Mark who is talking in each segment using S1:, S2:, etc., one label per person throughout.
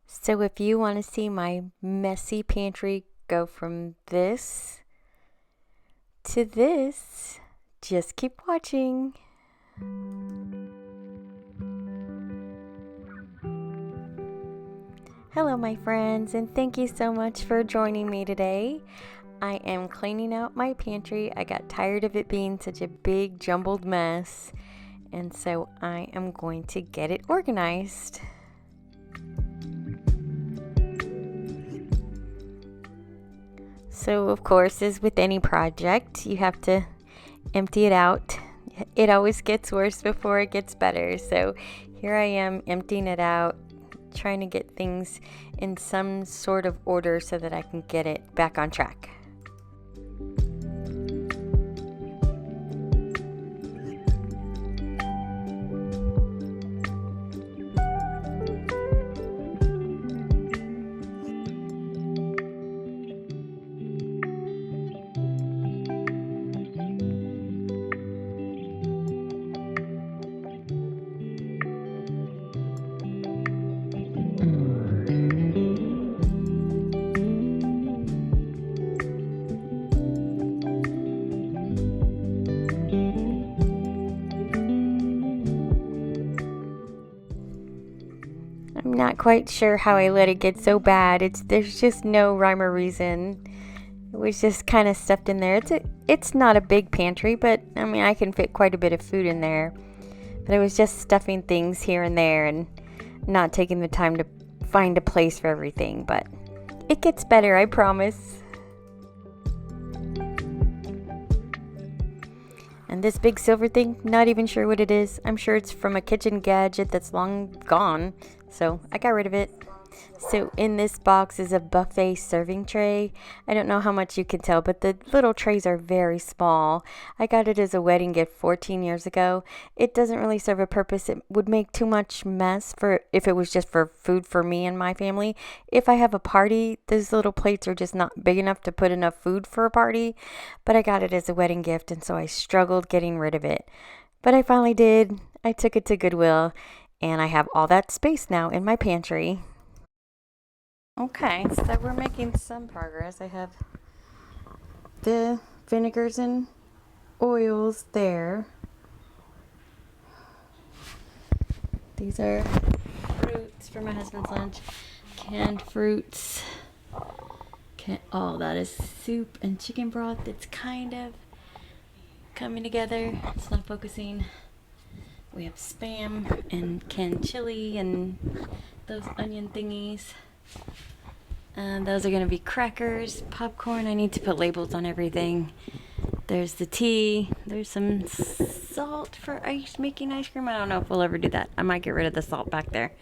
S1: So if you want to see my messy pantry go from this to this, just keep watching. Hello my friends, and thank you so much for joining me today. I am cleaning out my pantry. I got tired of it being such a big jumbled mess, and so I am going to get it organized. So of course, as with any project, you have to empty it out. It always gets worse before it gets better. So here I am emptying it out, trying to get things in some sort of order so that I can get it back on track. I'm not quite sure how I let it get so bad. There's just no rhyme or reason. It was just kind of stuffed in there. It's not a big pantry, but I mean I can fit quite a bit of food in there. But I was just stuffing things here and there and not taking the time to find a place for everything. But it gets better, I promise. And this big silver thing, not even sure what it is. I'm sure it's from a kitchen gadget that's long gone, so I got rid of it. So in this box is a buffet serving tray. I don't know how much you can tell, but the little trays are very small. I got it as a wedding gift 14 years ago. It doesn't really serve a purpose. It would make too much mess for if it was just for food for me and my family. If I have a party, those little plates are just not big enough to put enough food for a party. But I got it as a wedding gift, and so I struggled getting rid of it. But I finally did. I took it to Goodwill, and I have all that space now in my pantry. Okay, so we're making some progress. I have the vinegars and oils there. These are fruits for my husband's lunch. Canned fruits. Oh, that is soup and chicken broth. It's kind of coming together. It's not focusing. We have Spam and canned chili and those onion thingies. And those are going to be crackers, popcorn. I need to put labels on everything. There's the tea. There's some salt for making ice cream. I don't know if we'll ever do that. I might get rid of the salt back there.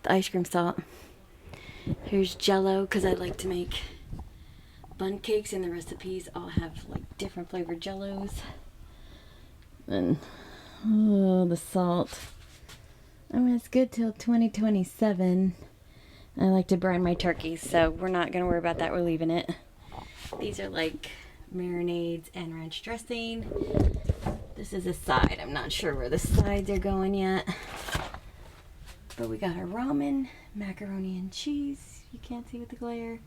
S1: The ice cream salt. Here's Jello, because I like to make bun cakes, and the recipes all have like different flavored Jellos. And the salt. I mean, it's good till 2027. I like to brine my turkeys, so we're not going to worry about that. We're leaving it. These are like marinades and ranch dressing. This is a side. I'm not sure where the sides are going yet. But we got our ramen, macaroni and cheese. You can't see with the glare.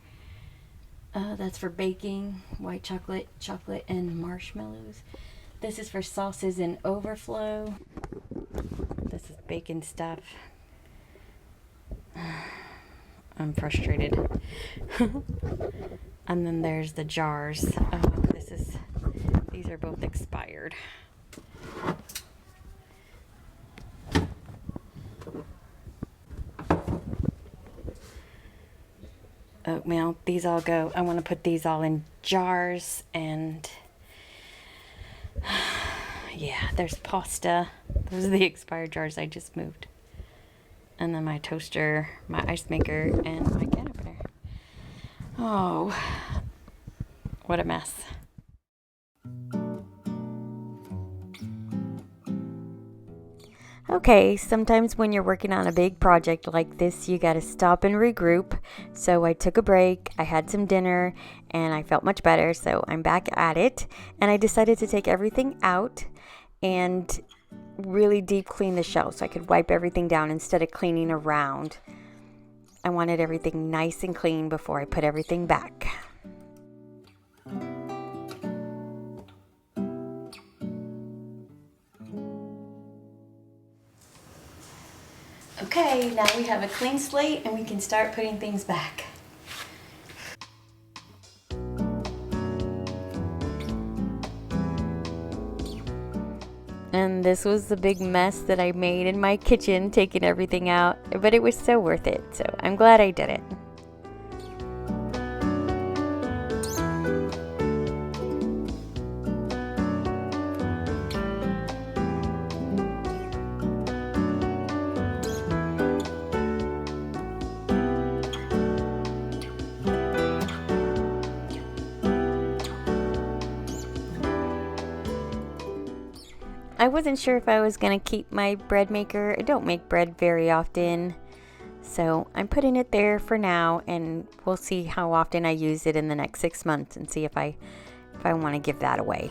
S1: That's for baking. White chocolate, and marshmallows. This is for sauces and overflow. This is bacon stuff. I'm frustrated. And then there's the jars. These are both expired. Oatmeal, these all go. I want to put these all in jars, and yeah, there's pasta. Those are the expired jars I just moved. And then my toaster, my ice maker, and my can opener. Oh, what a mess. Okay, sometimes when you're working on a big project like this, you gotta stop and regroup. So I took a break, I had some dinner, and I felt much better, so I'm back at it. And I decided to take everything out and really deep clean the shelves so I could wipe everything down instead of cleaning around. I wanted everything nice and clean before I put everything back. Okay, now we have a clean slate and we can start putting things back. And this was the big mess that I made in my kitchen, taking everything out, but it was so worth it, so I'm glad I did it. I wasn't sure if I was going to keep my bread maker. I don't make bread very often, so I'm putting it there for now, and we'll see how often I use it in the next 6 months and see if I want to give that away.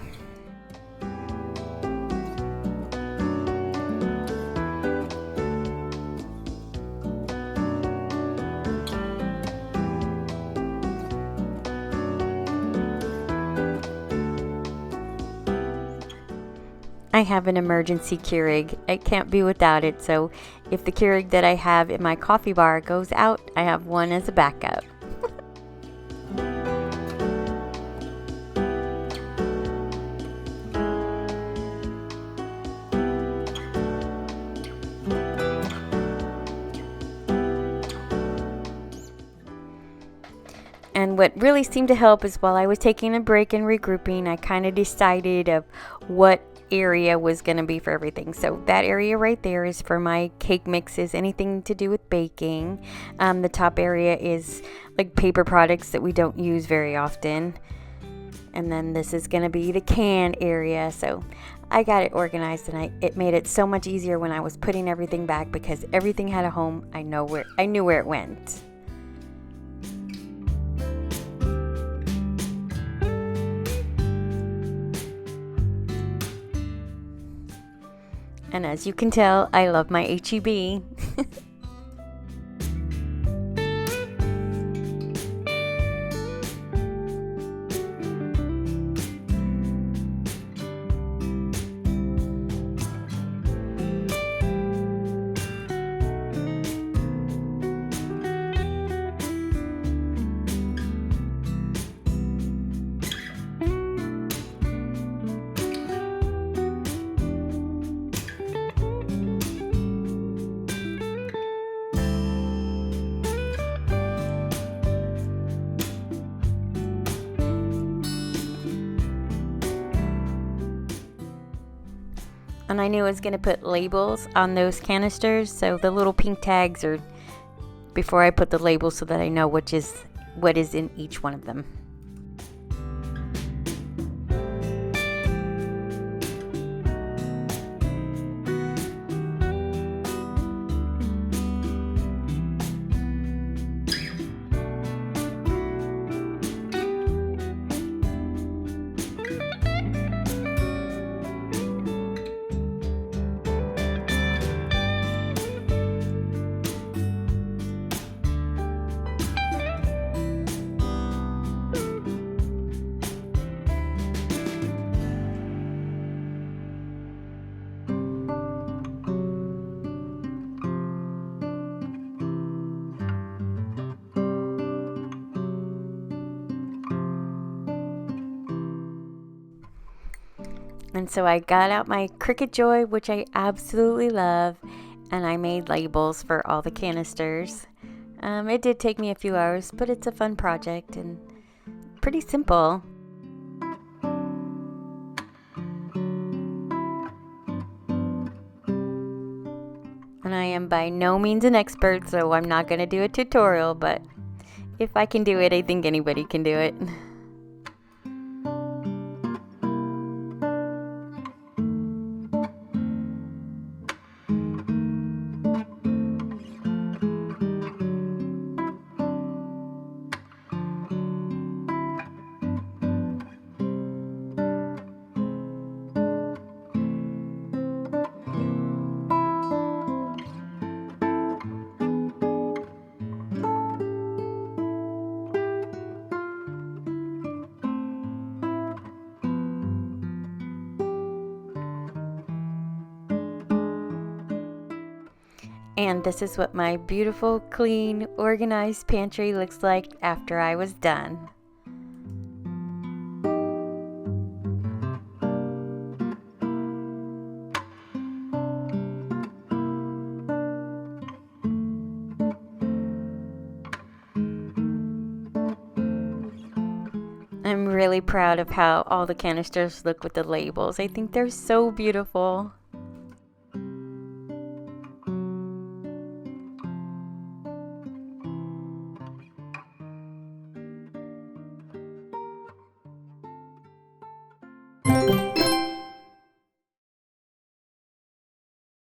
S1: I have an emergency Keurig. I can't be without it, so if the Keurig that I have in my coffee bar goes out, I have one as a backup. And what really seemed to help is while I was taking a break and regrouping, I kind of decided of what area was going to be for everything. So that area right there is for my cake mixes, anything to do with baking. The top area is like paper products that we don't use very often. And then this is going to be the canned area. So I got it organized, and it made it so much easier when I was putting everything back because everything had a home. I knew where it went. And as you can tell, I love my H-E-B. And I knew I was going to put labels on those canisters, so the little pink tags are before I put the labels so that I know what is in each one of them. And so I got out my Cricut Joy, which I absolutely love, and I made labels for all the canisters. It did take me a few hours, but it's a fun project and pretty simple. And I am by no means an expert, so I'm not going to do a tutorial, but if I can do it, I think anybody can do it. And this is what my beautiful, clean, organized pantry looks like after I was done. I'm really proud of how all the canisters look with the labels. I think they're so beautiful.